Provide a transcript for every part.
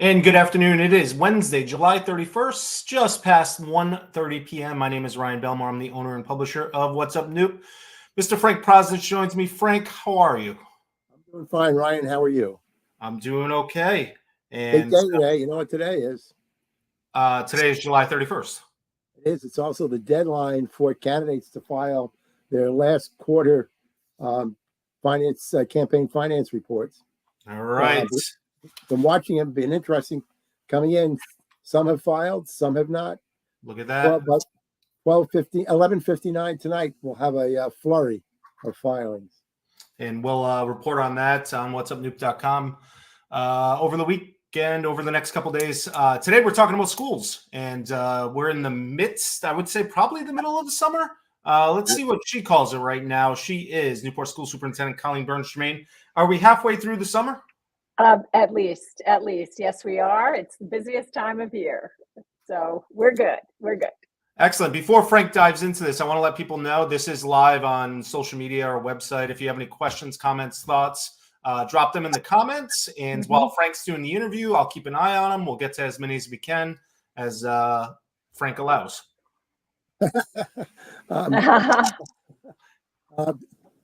And good afternoon. It is Wednesday, July 31st, just past 1:30 p.m. My name is Ryan Belmore. I'm the owner and publisher of WhatsUpNewp. Mr. Frank Prozich joins me. Frank, how are you? I'm doing fine, Ryan. How are you? I'm doing okay. Big And day today. You know what today is? today is July 31st. It is. It's also the deadline for candidates to file their last quarter um, finance campaign finance reports. All right. Been watching them. Been interesting. Coming in, some have filed, some have not. Look at that. Well, but 11:59 tonight, we'll have a flurry of filings. And we'll report on that on WhatsUpNewp.com over the weekend, over the next couple days. Today, we're talking about schools, and we're in the midst, I would say, probably the middle of the summer. Let's see what she calls it right now. She is Newport School Superintendent Colleen Jermain. Are we halfway through the summer? At least. Yes, we are. It's the busiest time of year. So we're good. Excellent. Before Frank dives into this, I want to let people know this is live on social media or website. If you have any questions, comments, thoughts, drop them in the comments. And while Frank's doing the interview, I'll keep an eye on them. We'll get to as many as we can as Frank allows.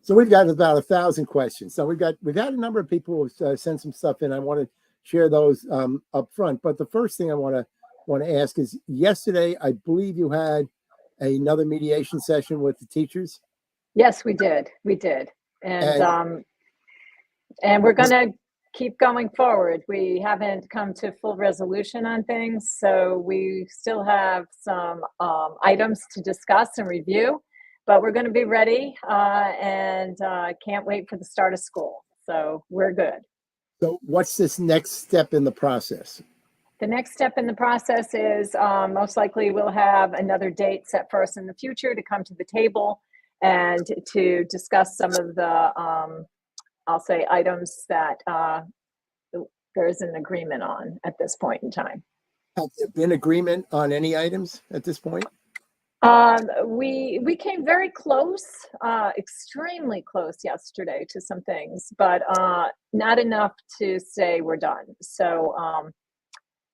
So we've got about 1,000 questions. So we've had a number of people who sent some stuff in. I want to share those up front. But the first thing I want to ask is, yesterday, I believe you had another mediation session with the teachers. Yes, we did. And we're going to keep going forward. We haven't come to full resolution on things, so we still have some items to discuss and review, but we're going to be ready and can't wait for the start of school. So we're good. So what's this next step in the process? The next step in the process is most likely we'll have another date set for us in the future to come to the table and to discuss some of the, I'll say, items that there's an agreement on at this point in time. Has there been agreement on any items at this point? We came very close, extremely close yesterday to some things, but not enough to say we're done. So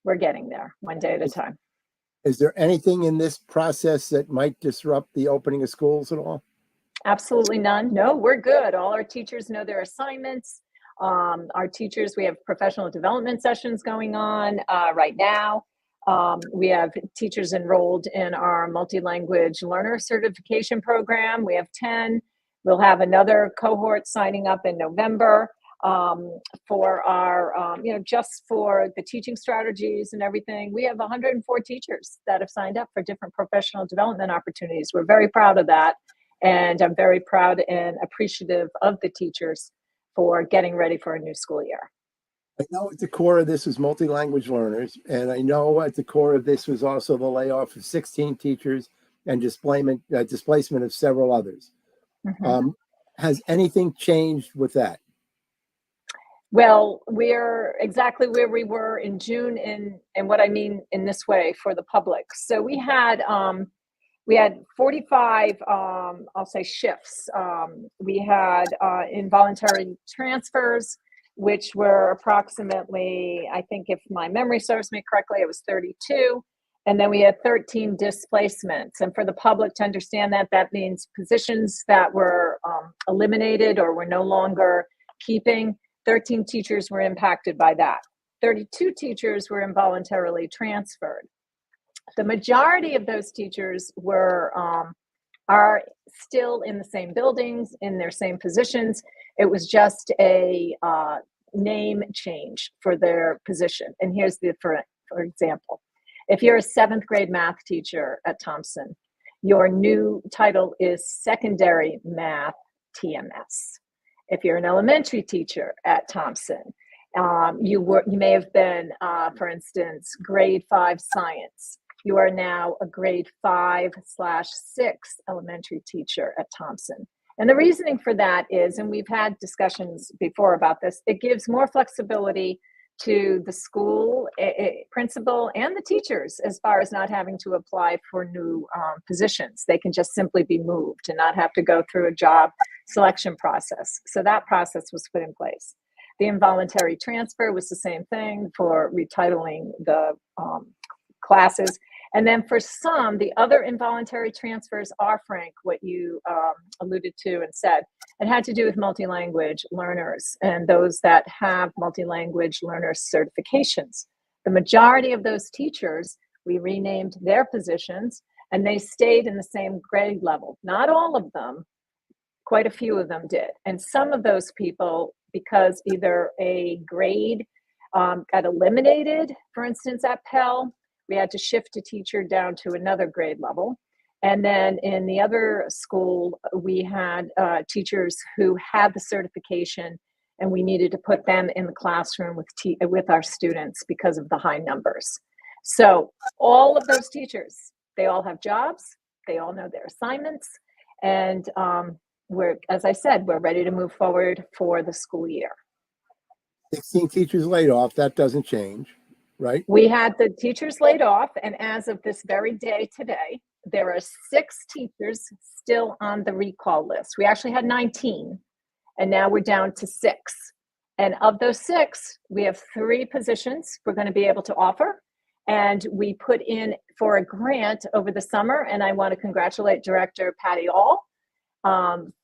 we're getting there one day at a time. Is there anything in this process that might disrupt the opening of schools at all? Absolutely none. No, we're good. All our teachers know their assignments. Our teachers, we have professional development sessions going on right now. We have teachers enrolled in our multi-language learner certification program. We have 10. We'll have another cohort signing up in November for our, just for the teaching strategies and everything. We have 104 teachers that have signed up for different professional development opportunities. We're very proud of that. And I'm very proud and appreciative of the teachers for getting ready for a new school year. I know at the core of this was multi-language learners, and I know at the core of this was also the layoff of 16 teachers and displacement of several others. Has anything changed with that? Well, we're exactly where we were in June, and what I mean in this way for the public. So we had 45, I'll say, shifts. We had involuntary transfers, which were approximately, I think if my memory serves me correctly, it was 32. And then we had 13 displacements. And for the public to understand that, that means positions that were eliminated or were no longer keeping. 13 teachers were impacted by that. 32 teachers were involuntarily transferred. The majority of those teachers are still in the same buildings, in their same positions. It was just a name change for their position. And here's for example, if you're a 7th grade math teacher at Thompson, your new title is Secondary Math TMS. If you're an elementary teacher at Thompson, you may have been, for instance, grade 5 science. You are now a grade 5/6 elementary teacher at Thompson. And the reasoning for that is, and we've had discussions before about this, it gives more flexibility to the school principal and the teachers as far as not having to apply for new positions. They can just simply be moved and not have to go through a job selection process. So that process was put in place. The involuntary transfer was the same thing for retitling the classes. And then for some, the other involuntary transfers are, Frank, what you alluded to and said. It had to do with multi-language learners and those that have multi-language learner certifications. The majority of those teachers, we renamed their positions and they stayed in the same grade level. Not all of them, quite a few of them did. And some of those people, because either a grade got eliminated, for instance, at Pell, we had to shift a teacher down to another grade level. And then in the other school, we had teachers who had the certification and we needed to put them in the classroom with our students because of the high numbers. So all of those teachers, they all have jobs, they all know their assignments, and as I said, we're ready to move forward for the school year. 16 teachers laid off, that doesn't change, right? We had the teachers laid off, and as of this very day today, there are 6 teachers still on the recall list. We actually had 19, and now we're down to 6. And of those 6, we have 3 positions we're going to be able to offer. And we put in for a grant over the summer, and I want to congratulate Director Patty All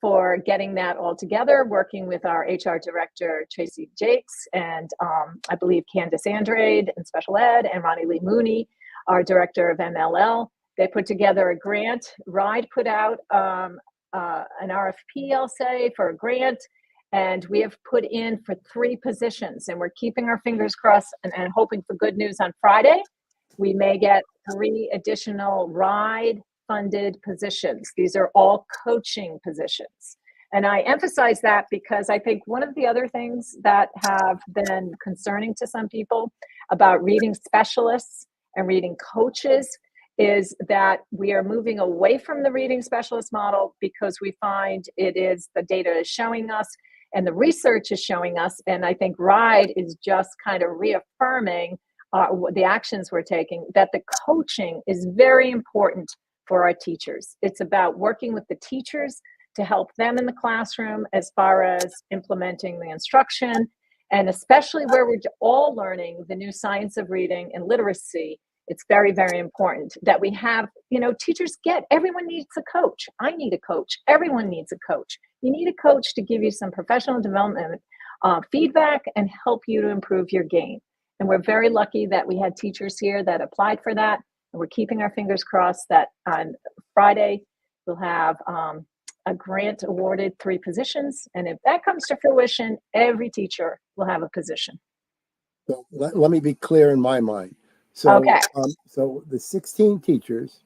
for getting that all together, working with our HR Director, Tracy Jakes, and I believe Candace Andrade in Special Ed, and Ronnie Lee Mooney, our Director of MLL. They put together a grant. RIDE put out an RFP, I'll say, for a grant, and we have put in for 3 positions, and we're keeping our fingers crossed and hoping for good news on Friday. We may get 3 additional RIDE funded positions. These are all coaching positions. And I emphasize that because I think one of the other things that have been concerning to some people about reading specialists and reading coaches is that we are moving away from the reading specialist model because we find the data is showing us and the research is showing us. And I think RIDE is just kind of reaffirming the actions we're taking, that the coaching is very important for our teachers. It's about working with the teachers to help them in the classroom as far as implementing the instruction, and especially where we're all learning the new science of reading and literacy. It's very, very important that we have, teachers everyone needs a coach. I need a coach. Everyone needs a coach. You need a coach to give you some professional development feedback and help you to improve your game. And we're very lucky that we had teachers here that applied for that. And we're keeping our fingers crossed that on Friday, we'll have a grant awarded 3 positions. And if that comes to fruition, every teacher will have a position. So let me be clear in my mind. So, okay. So the 16 teachers,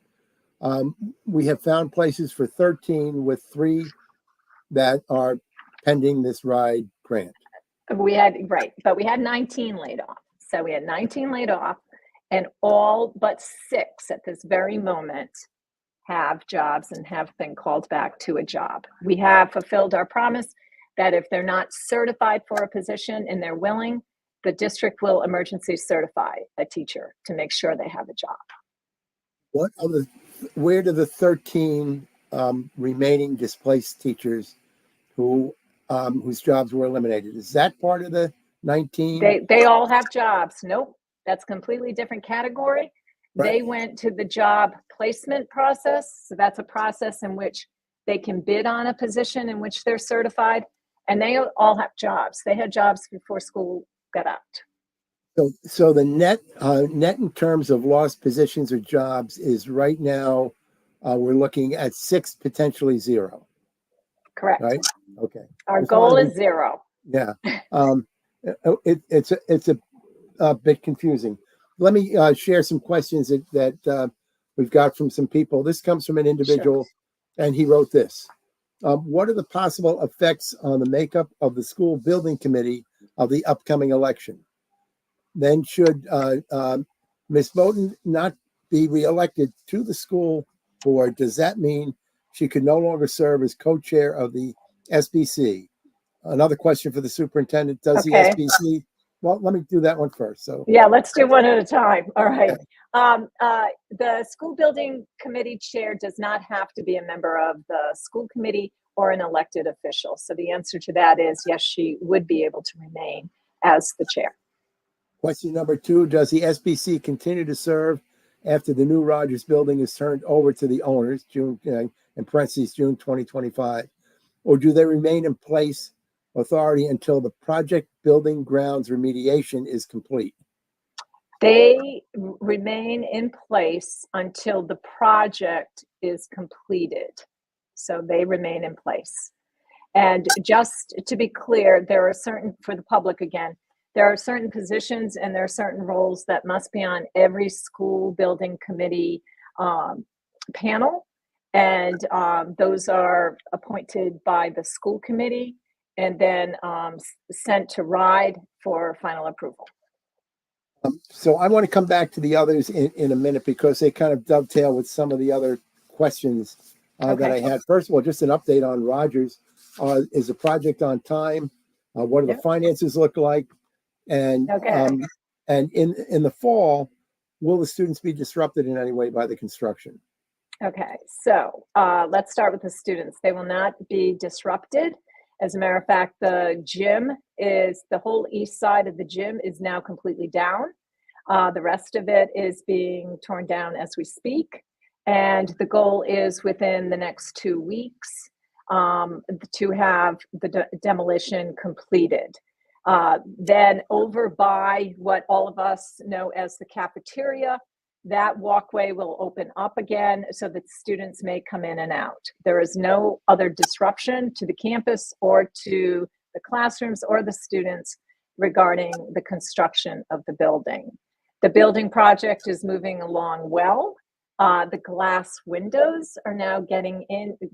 we have found places for 13 with 3 that are pending this RIDE grant. But we had 19 laid off. So we had 19 laid off, and all but 6 at this very moment have jobs and have been called back to a job. We have fulfilled our promise that if they're not certified for a position and they're willing, the district will emergency certify a teacher to make sure they have a job. Where do the 13 remaining displaced teachers whose jobs were eliminated? Is that part of the 19? They all have jobs. Nope, that's completely different category. Right. They went to the job placement process. So that's a process in which they can bid on a position in which they're certified, and they all have jobs. They had jobs before school got out. So the net in terms of lost positions or jobs is right now we're looking at 6, potentially 0. Correct. Right. Okay. Our goal is 0. Yeah. It's a bit confusing. Let me share some questions that we've got from some people. This comes from an individual, sure. And he wrote this. What are the possible effects on the makeup of the school building committee of the upcoming election? Then should Ms. Bowden not be reelected to the school board? Does that mean she could no longer serve as co-chair of the SBC? Another question for the superintendent. Does the SBC? Well, let me do that one first. So yeah, let's do one at a time. All right. The school building committee chair does not have to be a member of the school committee or an elected official. So the answer to that is yes, she would be able to remain as the chair. Question number 2, does the SBC continue to serve after the new Rogers building is turned over to the owners, June 2025, or do they remain in place authority until the project building grounds remediation is complete? They remain in place until the project is completed. So they remain in place. And just to be clear, there are certain, for the public again, there are certain positions and there are certain roles that must be on every school building committee panel. And those are appointed by the school committee and then sent to RIDE for final approval. So I want to come back to the others in a minute because they kind of dovetail with some of the other questions that I had. First of all, just an update on Rogers. Is the project on time? What do the finances look like? And and in the fall, will the students be disrupted in any way by the construction? Okay, so let's start with the students. They will not be disrupted. As a matter of fact, the whole east side of the gym is now completely down. The rest of it is being torn down as we speak. And the goal is within the next 2 weeks to have the demolition completed. Then over by what all of us know as the cafeteria, that walkway will open up again so that students may come in and out. There is no other disruption to the campus or to the classrooms or the students regarding the construction of the building. The building project is moving along well. The glass windows are now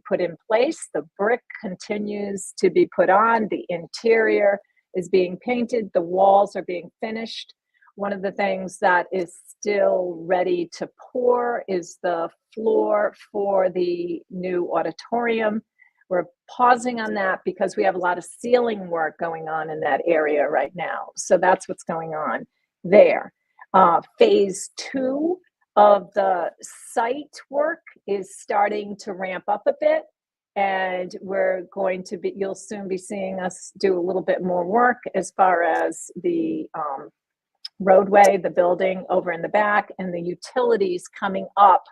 put in place. The brick continues to be put on. The interior is being painted. The walls are being finished. One of the things that is still ready to pour is the floor for the new auditorium. We're pausing on that because we have a lot of ceiling work going on in that area right now. So that's what's going on there. Phase 2 of the site work is starting to ramp up a bit. And you'll soon be seeing us do a little bit more work as far as the roadway, the building over in the back, and the utilities coming up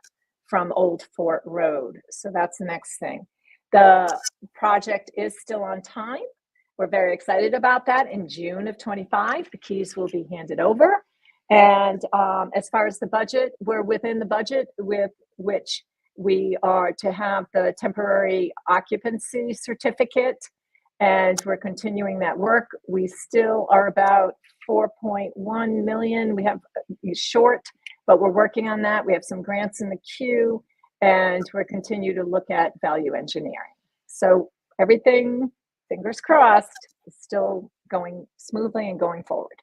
from Old Fort Road. So that's the next thing. The project is still on time. We're very excited about that. In June of 25, the keys will be handed over. And as far as the budget, we're within the budget with which we are to have the temporary occupancy certificate, and we're continuing that work. We still are about 4.1 million. We have short, but we're working on that. We have some grants in the queue, and we're continue to look at value engineering. So everything, fingers crossed, is still going smoothly and going forward.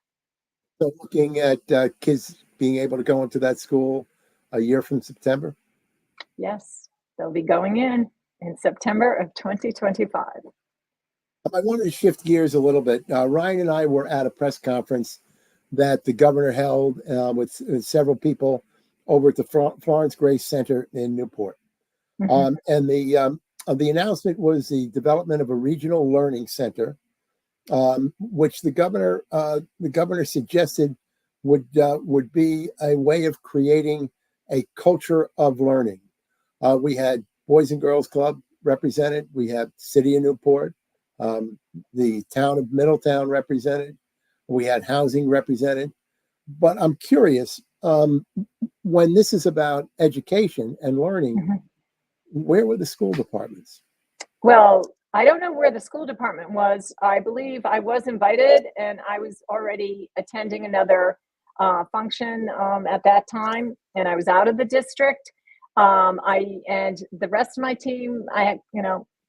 So looking at kids being able to go into that school a year from September? Yes, they'll be going in September of 2025. I wanted to shift gears a little bit. Ryan and I were at a press conference that the governor held with several people over at the Florence Grace Center in Newport. Mm-hmm. And the announcement was the development of a regional learning center, which the governor suggested would be a way of creating a culture of learning. We had Boys and Girls Club represented. We have City of Newport, the town of Middletown represented. We had housing represented. But I'm curious, when this is about education and learning, mm-hmm. where were the school departments? Well, I don't know where the school department was. I believe I was invited and I was already attending another function at that time, and I was out of the district. And the rest of my team,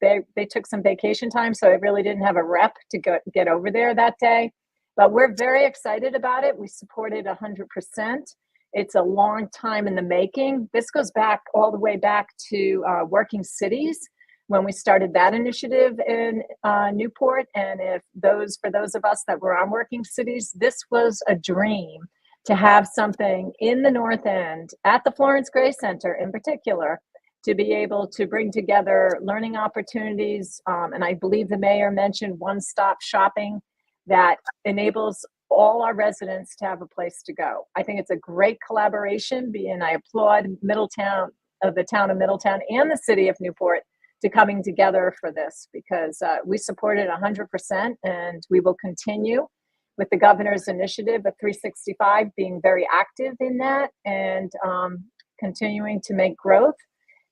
they took some vacation time, so I really didn't have a rep to get over there that day. But we're very excited about it. We support it 100%. It's a long time in the making. This goes back all the way back to Working Cities when we started that initiative in Newport. And for those of us that were on Working Cities, this was a dream to have something in the North End at the Florence Grace Center in particular to be able to bring together learning opportunities. And I believe the mayor mentioned one-stop shopping that enables all our residents to have a place to go. I think it's a great collaboration, and I applaud Middletown, the town of Middletown and the city of Newport to coming together for this, because we support it 100%, and we will continue with the governor's initiative of 365 being very active in that, and continuing to make growth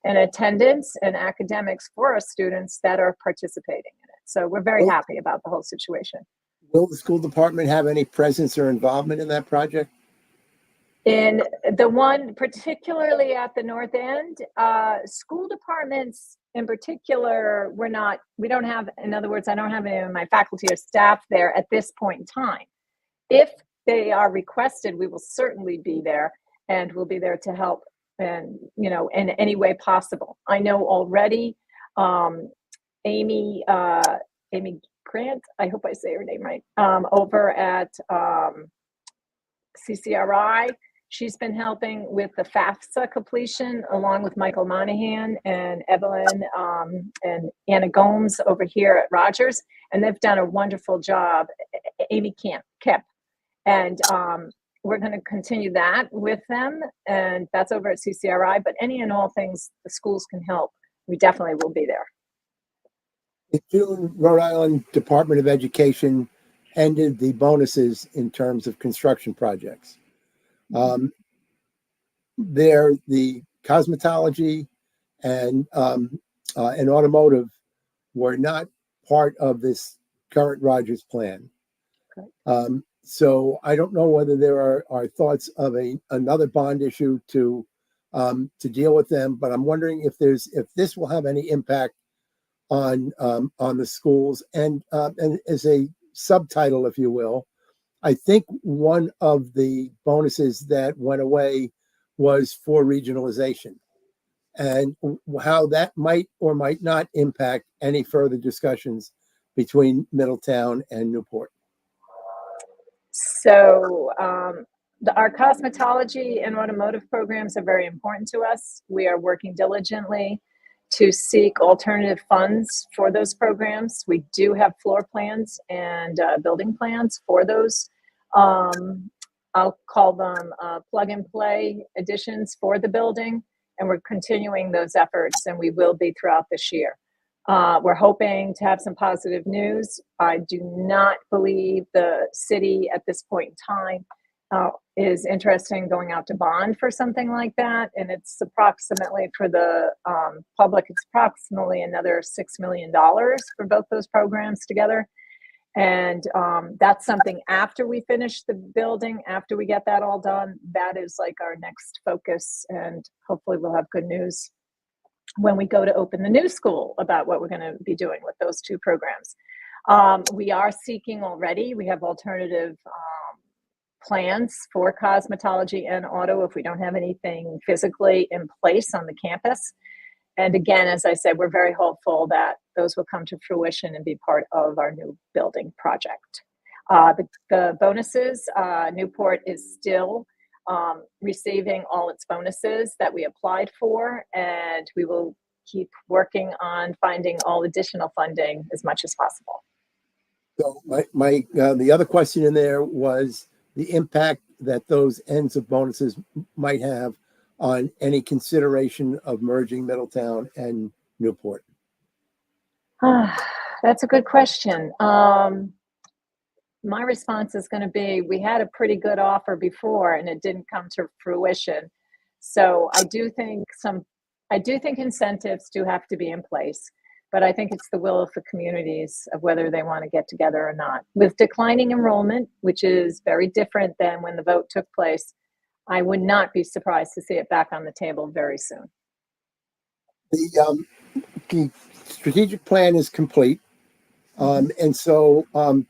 and attendance and academics for our students that are participating in it. So we're very happy about the whole situation. Will the school department have any presence or involvement in that project? In the one, particularly at the North End, school departments in particular, we don't have, in other words, I don't have any of my faculty or staff there at this point in time. If they are requested, we will certainly be there, and we'll be there to help, and in any way possible. I know already Amy Grant, I hope I say her name right, over at CCRI, she's been helping with the FAFSA completion, along with Michael Monahan and Evelyn and Anna Gomes over here at Rogers, and they've done a wonderful job. Amy Kemp, and we're going to continue that with them, and that's over at CCRI. But any and all things the schools can help, we definitely will be there. In June, Rhode Island Department of Education ended the bonuses in terms of construction projects. The cosmetology and automotive were not part of this current Rogers plan. Okay. So I don't know whether there are thoughts of another bond issue to deal with them, but I'm wondering if this will have any impact on the schools. And as a subtitle, if you will, I think one of the bonuses that went away was for regionalization, and how that might or might not impact any further discussions between Middletown and Newport. So our cosmetology and automotive programs are very important to us. We are working diligently to seek alternative funds for those programs. We do have floor plans and building plans for those. I'll call them plug and play additions for the building, and we're continuing those efforts, and we will be throughout this year. We're hoping to have some positive news. I do not believe the city at this point in time is interested in going out to bond for something like that. And it's approximately, for the public, it's approximately another $6 million for both those programs together. And that's something after we finish the building, after we get that all done, that is like our next focus. And hopefully we'll have good news when we go to open the new school about what we're going to be doing with those two programs. We are seeking already, we have alternative plans for cosmetology and auto if we don't have anything physically in place on the campus. And again, as I said, we're very hopeful that those will come to fruition and be part of our new building project. The bonuses, Newport is still receiving all its bonuses that we applied for, and we will keep working on finding all additional funding as much as possible. So the other question in there was the impact that those ends of bonuses might have on any consideration of merging Middletown and Newport. That's a good question. My response is going to be, we had a pretty good offer before and it didn't come to fruition. So I do think incentives do have to be in place, but I think it's the will of the communities of whether they want to get together or not. With declining enrollment, which is very different than when the vote took place, I would not be surprised to see it back on the table very soon. The strategic plan is complete. And so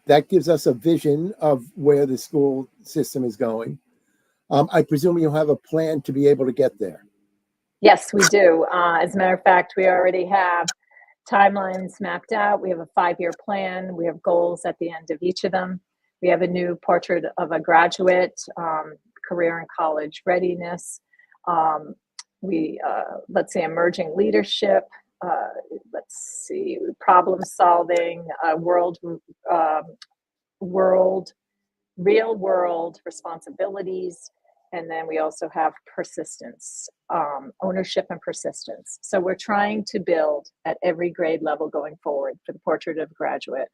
that gives us a vision of where the school system is going. I presume you have a plan to be able to get there. Yes, we do. As a matter of fact, we already have timelines mapped out. We have a 5-year plan. We have goals at the end of each of them. We have a new portrait of a graduate, career and college readiness. let's say emerging leadership, let's see, problem solving, world, real world responsibilities. And then we also have persistence, ownership and persistence. So we're trying to build at every grade level going forward for the Portrait of a Graduate.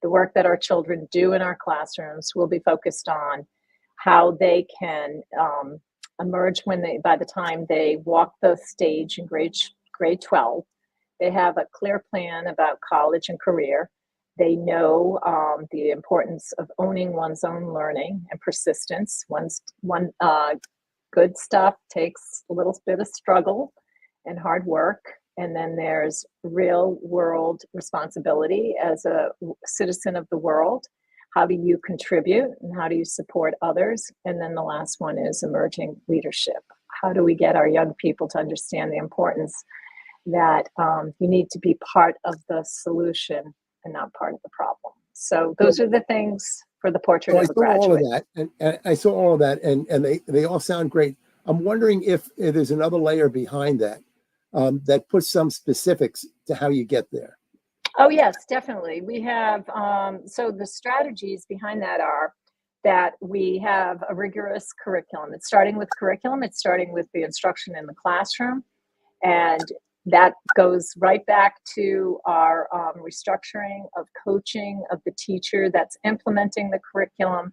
The work that our children do in our classrooms will be focused on how they can emerge by the time they walk the stage in grade 12. They have a clear plan about college and career. They know the importance of owning one's own learning and persistence. Good stuff takes a little bit of struggle and hard work. And then there's real world responsibility as a citizen of the world. How do you contribute and how do you support others? And then the last one is emerging leadership. How do we get our young people to understand the importance that you need to be part of the solution and not part of the problem? So those are the things for the Portrait of a Graduate. All of that, and I saw all of that, and they all sound great. I'm wondering if there's another layer behind that that puts some specifics to how you get there. Oh, yes, definitely. We have, so the strategies behind that are that we have a rigorous curriculum. It's starting with curriculum. It's starting with the instruction in the classroom. And that goes right back to our restructuring of coaching of the teacher that's implementing the curriculum,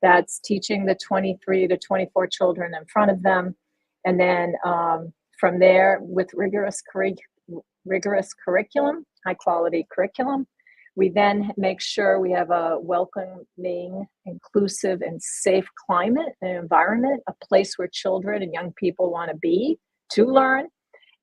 that's teaching the 23 to 24 children in front of them. And then from there, with rigorous curriculum, high quality curriculum, we then make sure we have a welcoming, inclusive, and safe climate and environment, a place where children and young people want to be to learn.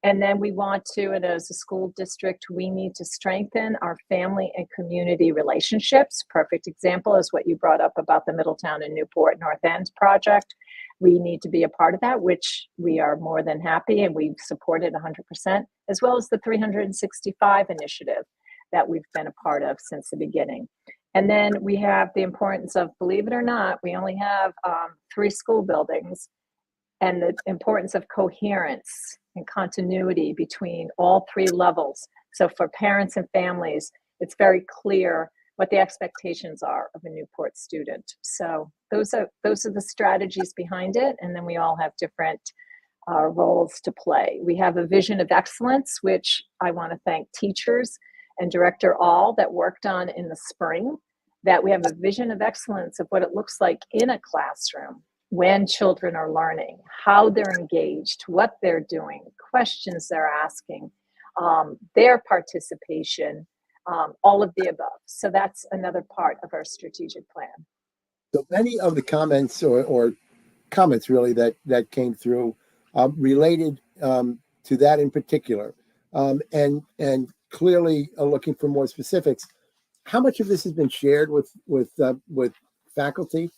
And then we want to, and as a school district, we need to strengthen our family and community relationships. Perfect example is what you brought up about the Middletown and Newport North End project. We need to be a part of that, which we are more than happy, and we've supported 100%, as well as the 365 initiative that we've been a part of since the beginning. And then we have the importance of, believe it or not, we only have 3 school buildings, and the importance of coherence and continuity between all 3 levels. So for parents and families, it's very clear what the expectations are of a Newport student. So those are the strategies behind it. And then we all have different roles to play. We have a vision of excellence, which I want to thank teachers and Director All that worked on in the spring, that we have a vision of excellence of what it looks like in a classroom when children are learning, how they're engaged, what they're doing, questions they're asking, their participation, all of the above. So that's another part of our strategic plan. So many of the comments or comments really that came through related to that in particular, and clearly looking for more specifics. How much of this has been shared with faculty?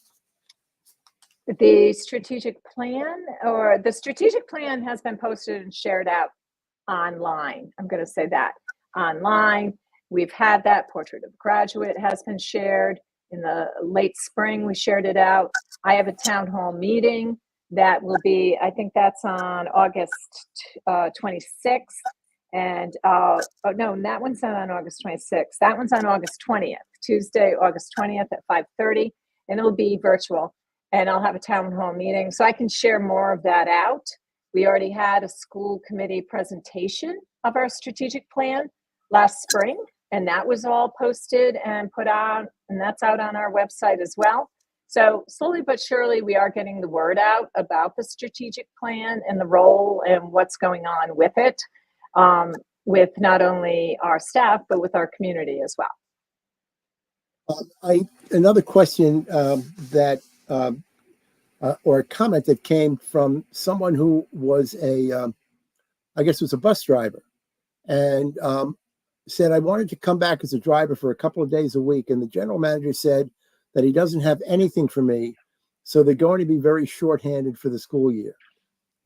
The strategic plan has been posted and shared out online. I'm going to say that online. We've had that Portrait of Graduate has been shared in the late spring. We shared it out. I have a town hall meeting that will be, I think that's on August 26th. And no, that one's not on August 26th. That one's on August 20th, Tuesday, August 20th at 5:30, and it'll be virtual. And I'll have a town hall meeting so I can share more of that out. We already had a school committee presentation of our strategic plan last spring, and that was all posted and put out, and that's out on our website as well. So slowly but surely, we are getting the word out about the strategic plan and the role and what's going on with it, with not only our staff, but with our community as well. Another question or a comment that came from someone who was a bus driver, and said, I wanted to come back as a driver for a couple of days a week. And the general manager said that he doesn't have anything for me. So they're going to be very shorthanded for the school year.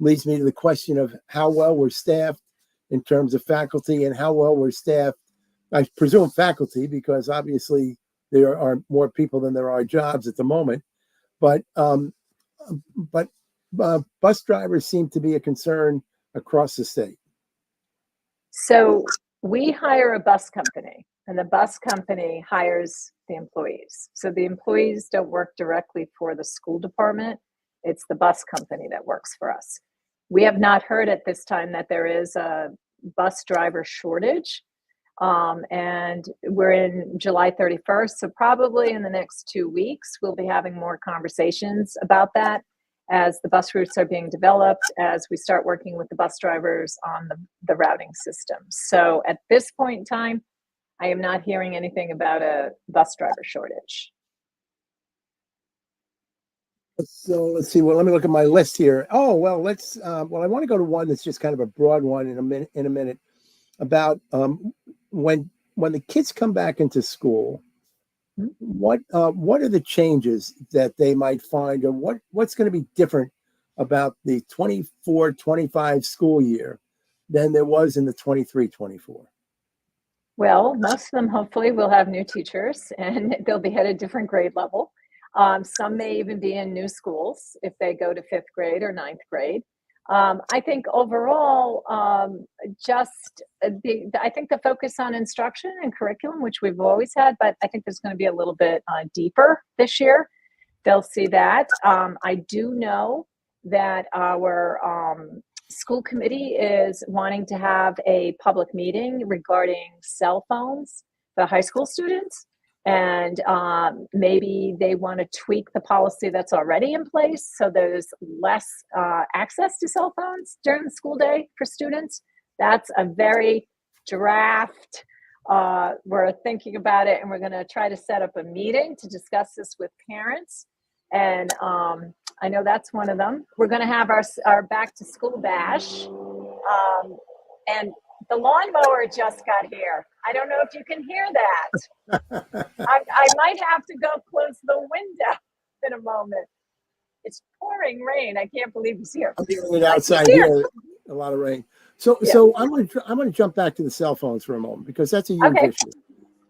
Leads me to the question of how well we're staffed in terms of faculty, and how well we're staffed, I presume faculty, because obviously there are more people than there are jobs at the moment. But bus drivers seem to be a concern across the state? So we hire a bus company, and the bus company hires the employees. So the employees don't work directly for the school department. It's the bus company that works for us. We have not heard at this time that there is a bus driver shortage. And we're in July 31st. So probably in the next 2 weeks, we'll be having more conversations about that as the bus routes are being developed, as we start working with the bus drivers on the routing system. So at this point in time, I am not hearing anything about a bus driver shortage. So let's see. Well, let me look at my list here. Oh, well, let's. Well, I want to go to one that's just kind of a broad one in a minute about when the kids come back into school. What are the changes that they might find, or what's going to be different about the 24-25 school year than there was in the 23-24? Well, most of them hopefully will have new teachers, and they'll be at a different grade level. Some may even be in new schools if they go to 5th grade or 9th grade. I think overall, I think the focus on instruction and curriculum, which we've always had, but I think there's going to be a little bit deeper this year. They'll see that. I do know that our school committee is wanting to have a public meeting regarding cell phones for high school students. And maybe they want to tweak the policy that's already in place so there's less access to cell phones during the school day for students. That's a very draft. We're thinking about it, and we're going to try to set up a meeting to discuss this with parents. And I know that's one of them. We're going to have our back to school bash. And the lawnmower just got here. I don't know if you can hear that. I might have to go close the window in a moment. It's pouring rain. I can't believe he's here. I'm hearing it outside here. A lot of rain. So I'm going to jump back to the cell phones for a moment, because that's a huge issue.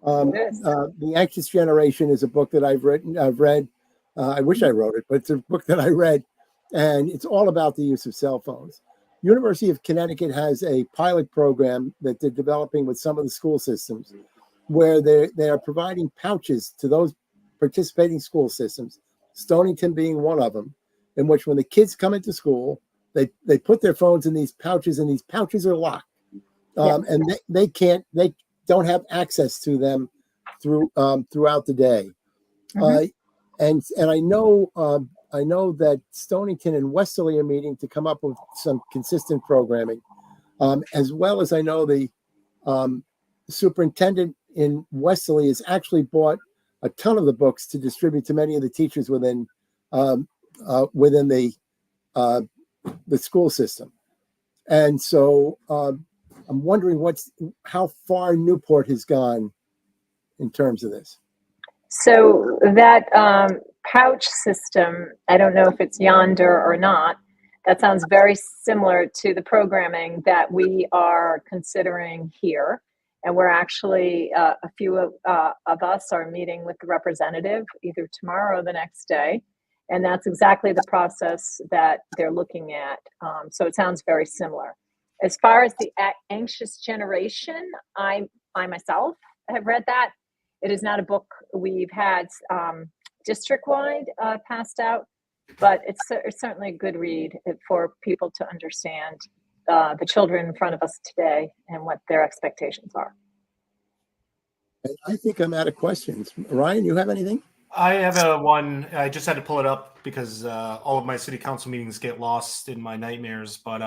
The Anxious Generation is a book that I've read. I wish I wrote it, but it's a book that I read, and it's all about the use of cell phones. University of Connecticut has a pilot program that they're developing with some of the school systems, where they are providing pouches to those participating school systems, Stonington being one of them, in which when the kids come into school, they put their phones in these pouches, and these pouches are locked, and they don't have access to them throughout the day. And I know that Stonington and Westerly are meeting to come up with some consistent programming, as well as I know the superintendent in Westerly has actually bought a ton of the books to distribute to many of the teachers within the school system. And so I'm wondering how far Newport has gone in terms of this. So that pouch system, I don't know if it's yonder or not. That sounds very similar to the programming that we are considering here. And we're actually, a few of us are meeting with the representative either tomorrow or the next day. And that's exactly the process that they're looking at. So it sounds very similar. As far as the Anxious Generation, I myself have read that. It is not a book we've had district-wide passed out, but it's certainly a good read for people to understand the children in front of us today and what their expectations are. I think I'm out of questions. Ryan, you have anything? I have one. I just had to pull it up because all of my city council meetings get lost in my nightmares. But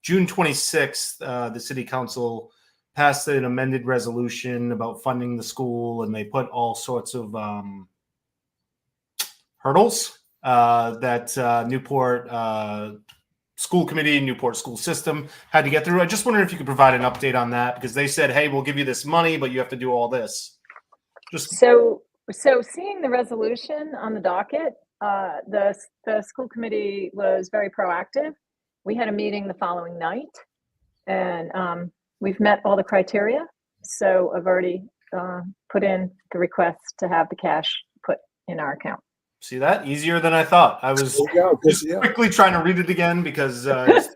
June 26th, the city council passed an amended resolution about funding the school, and they put all sorts of hurdles that Newport school committee, Newport school system had to get through. I just wondered if you could provide an update on that, because they said, hey, we'll give you this money, but you have to do all this. So seeing the resolution on the docket, the school committee was very proactive. We had a meeting the following night, and we've met all the criteria. So I've already put in the request to have the cash put in our account. See that? Easier than I thought. I was just quickly trying to read it again because it's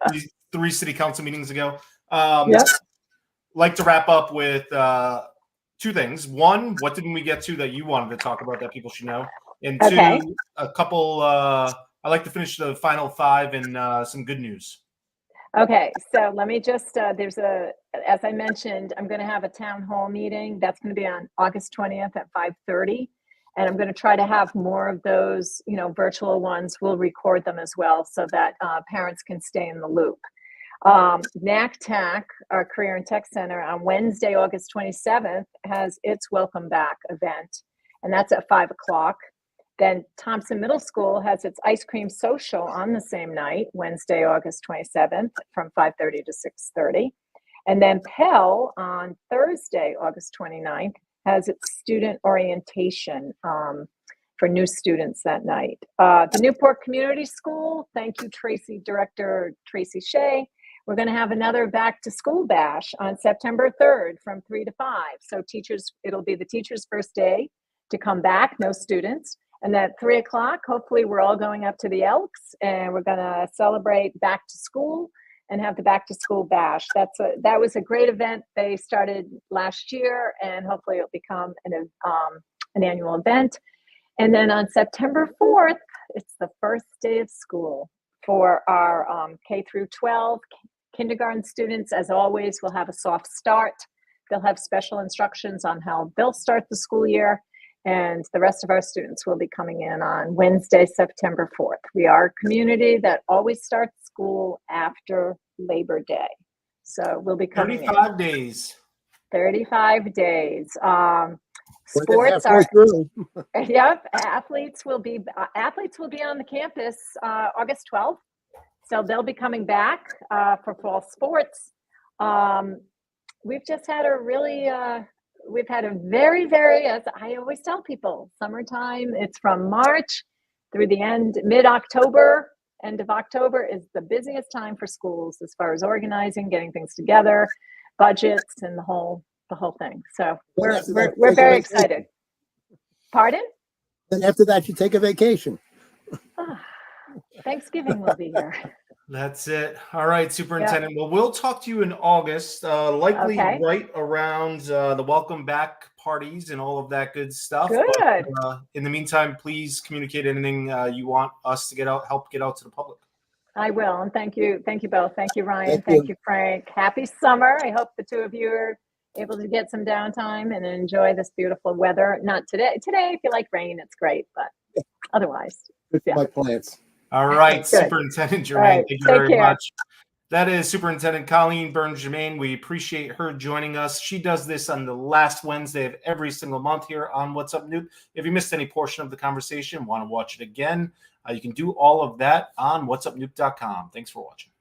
3 city council meetings ago. Yep. Like to wrap up with 2 things. One, what didn't we get to that you wanted to talk about that people should know? And 2, Okay. a couple. I like to finish the final 5 and some good news. Okay, so let me just, as I mentioned, I'm going to have a town hall meeting. That's going to be on August 20th at 5:30. And I'm going to try to have more of those, virtual ones. We'll record them as well so that parents can stay in the loop. NACTAC, our Career and Tech Center, on Wednesday, August 27th, has its Welcome Back event, and that's at 5 o'clock. Then Thompson Middle School has its ice cream social on the same night, Wednesday, August 27th, from 5:30 to 6:30. And then Pell on Thursday, August 29th, has its student orientation for new students that night. The Newport Community School, thank you, Director Tracy Shea. We're going to have another back to school bash on September 3rd from 3 to 5. So it'll be the teachers' first day to come back, no students. And at 3 o'clock, hopefully we're all going up to the Elks and we're going to celebrate back to school and have the back to school bash. That was a great event. They started last year and hopefully it'll become an annual event. And then on September 4th, it's the first day of school for our K through 12 kindergarten students. As always, we'll have a soft start. They'll have special instructions on how they'll start the school year. And the rest of our students will be coming in on Wednesday, September 4th. We are a community that always starts school after Labor Day. So we'll be coming 35 in. days. 35 days. Sports Sports are yep. Athletes will be on the campus August 12th. So they'll be coming back for fall sports. We've just had we've had a very, very, as I always tell people, summertime, it's from March through the end of October is the busiest time for schools as far as organizing, getting things together, budgets, and the whole thing. So we're very excited. Pardon? Then after that, you take a vacation. Thanksgiving will be here. That's it. All right, Superintendent. Well, we'll talk to you in August, likely right around the welcome back parties and all of that good stuff. Good. But, in the meantime, please communicate anything you want us to help get out to the public. I will, and thank you both. Thank you, Ryan. Thank you, Frank. Happy summer. I hope the two of you are able to get some downtime and enjoy this beautiful weather. Not today. Today, if you like rain, it's great, but otherwise, Good for my plants. All right, Superintendent Jermain, right, thank you very much. That is Superintendent Colleen Burns-Jermain. We appreciate her joining us. She does this on the last Wednesday of every single month here on What's Up Newp. If you missed any portion of the conversation, want to watch it again, you can do all of that on WhatsUpNewp.com. Thanks for watching.